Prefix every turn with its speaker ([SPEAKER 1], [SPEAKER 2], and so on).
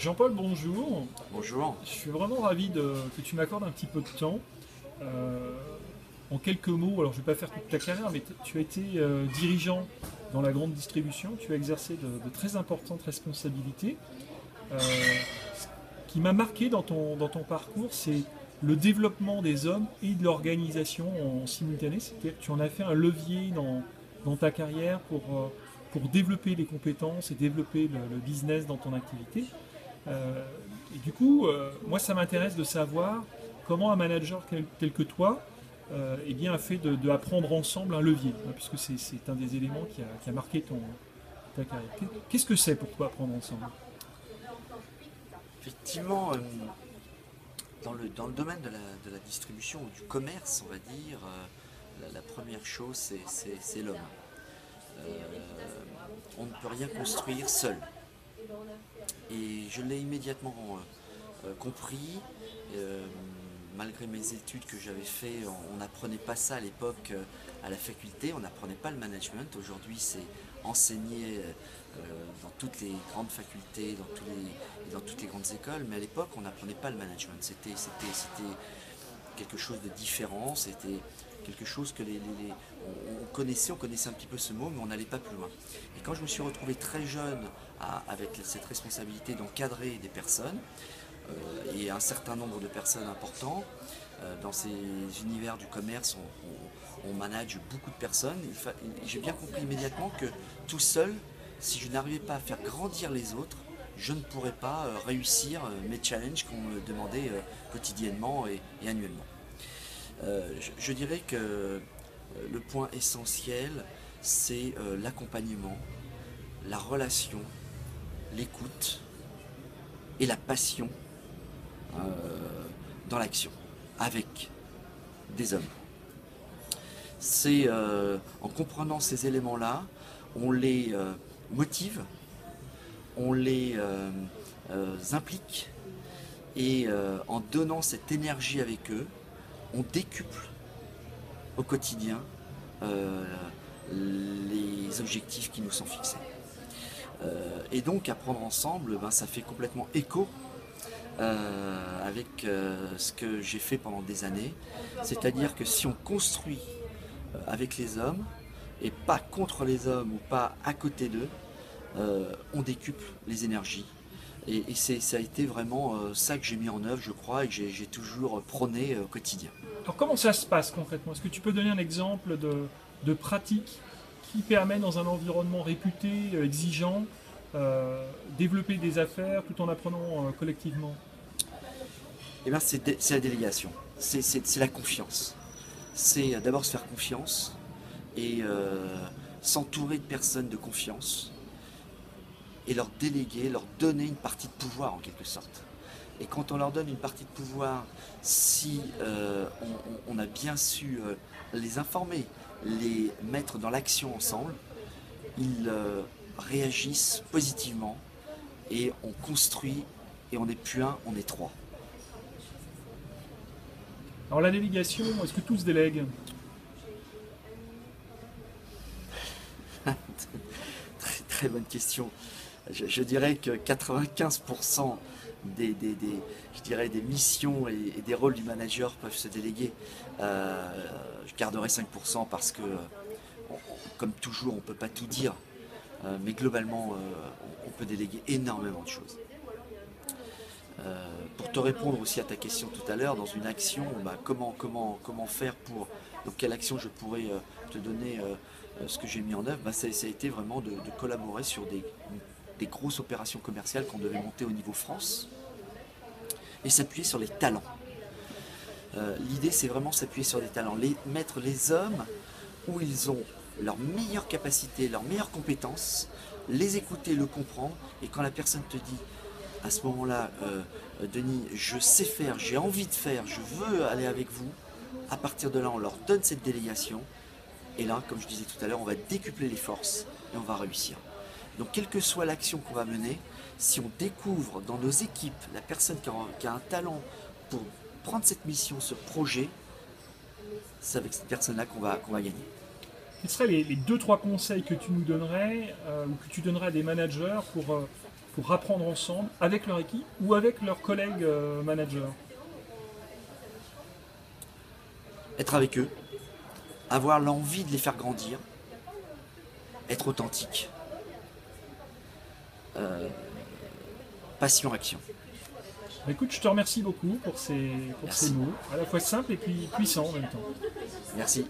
[SPEAKER 1] Jean-Paul, bonjour.
[SPEAKER 2] Bonjour.
[SPEAKER 1] Je suis vraiment ravi que tu m'accordes un petit peu de temps. Euh, En quelques mots, alors je ne vais pas faire toute ta carrière, mais tu as été dirigeant dans la grande distribution, tu as exercé de très importantes responsabilités. Euh, ce qui m'a marqué dans ton parcours, c'est le développement des hommes et de l'organisation en simultané. C'est-à-dire que tu en as fait un levier dans ta carrière pour développer les compétences et développer le business dans ton activité. Euh, et du coup, moi, ça m'intéresse de savoir comment un manager tel que toi eh bien, a fait de apprendre ensemble un levier, hein, puisque c'est un des éléments qui a marqué ta carrière. Qu'est-ce que c'est pour toi apprendre ensemble?
[SPEAKER 2] Effectivement, dans le domaine de la distribution ou du commerce, on va dire, la première chose, c'est l'homme. On ne peut rien construire seul. Et je l'ai immédiatement compris. Euh, Malgré mes études que j'avais fait, on n'apprenait pas ça à l'époque à la faculté, on n'apprenait pas le management. Aujourd'hui, c'est enseigné dans toutes les grandes facultés, dans toutes les grandes écoles, mais à l'époque, on n'apprenait pas le management. C'était quelque chose de différent, c'était quelque chose que on connaissait un petit peu ce mot, mais on n'allait pas plus loin. Et quand je me suis retrouvé très jeune avec cette responsabilité d'encadrer des personnes, et un certain nombre de personnes importantes. Dans ces univers du commerce, on manage beaucoup de personnes. J'ai bien compris immédiatement que tout seul, si je n'arrivais pas à faire grandir les autres, je ne pourrais pas réussir mes challenges qu'on me demandait quotidiennement et annuellement. Je dirais que le point essentiel, c'est l'accompagnement, la relation, l'écoute et la passion dans l'action, avec des hommes. C'est en comprenant ces éléments-là, on les motive, on les implique, et en donnant cette énergie avec eux, on décuple au quotidien euh, les objectifs qui nous sont fixés. Et donc apprendre ensemble, ben, ça fait complètement écho avec ce que j'ai fait pendant des années. C'est-à-dire que si on construit avec les hommes, et pas contre les hommes ou pas à côté d'eux, on décuple les énergies. Et ça a été vraiment ça que j'ai mis en œuvre, je crois, et que j'ai toujours prôné au quotidien.
[SPEAKER 1] Alors comment ça se passe concrètement? Est-ce que tu peux donner un exemple de pratique qui permet dans un environnement réputé, exigeant, développer des affaires tout en apprenant collectivement?
[SPEAKER 2] Et bien c'est la délégation, c'est la confiance. C'est d'abord se faire confiance et s'entourer de personnes de confiance et leur déléguer, leur donner une partie de pouvoir en quelque sorte. Et quand on leur donne une partie de pouvoir, si on a bien su les informer, les mettre dans l'action ensemble, ils réagissent positivement et on construit et on n'est plus un, on est trois.
[SPEAKER 1] Alors la délégation, est-ce que tous délèguent?
[SPEAKER 2] Très, très bonne question. Je dirais que 95% je dirais des missions et des rôles du manager peuvent se déléguer. Je garderai 5% parce que, comme toujours, on ne peut pas tout dire. Mais globalement, on peut déléguer énormément de choses. Pour te répondre aussi à ta question tout à l'heure, dans une action, bah, comment faire pour... Donc quelle action je pourrais te donner ce que j'ai mis en œuvre, bah, ça a été vraiment de collaborer sur des grosses opérations commerciales qu'on devait monter au niveau France et s'appuyer sur les talents. L'idée, c'est vraiment s'appuyer sur des talents, mettre les hommes où ils ont leurs meilleures capacités, leurs meilleures compétences, les écouter, le comprendre, et quand la personne te dit, à ce moment-là, Denis, je sais faire, j'ai envie de faire, je veux aller avec vous, à partir de là, on leur donne cette délégation, et là, comme je disais tout à l'heure, on va décupler les forces, et on va réussir. Donc, quelle que soit l'action qu'on va mener, si on découvre dans nos équipes la personne qui a un talent pour prendre cette mission, ce projet, c'est avec cette personne-là qu'on va gagner.
[SPEAKER 1] Quels seraient les deux, trois conseils que tu nous donnerais ou que tu donnerais à des managers pour pour apprendre ensemble avec leur équipe ou avec leurs collègues managers?
[SPEAKER 2] Être avec eux, avoir l'envie de les faire grandir, être authentique, passion, action.
[SPEAKER 1] Écoute, je te remercie beaucoup pour ces mots, à la fois simples et puis puissants en même temps.
[SPEAKER 2] Merci.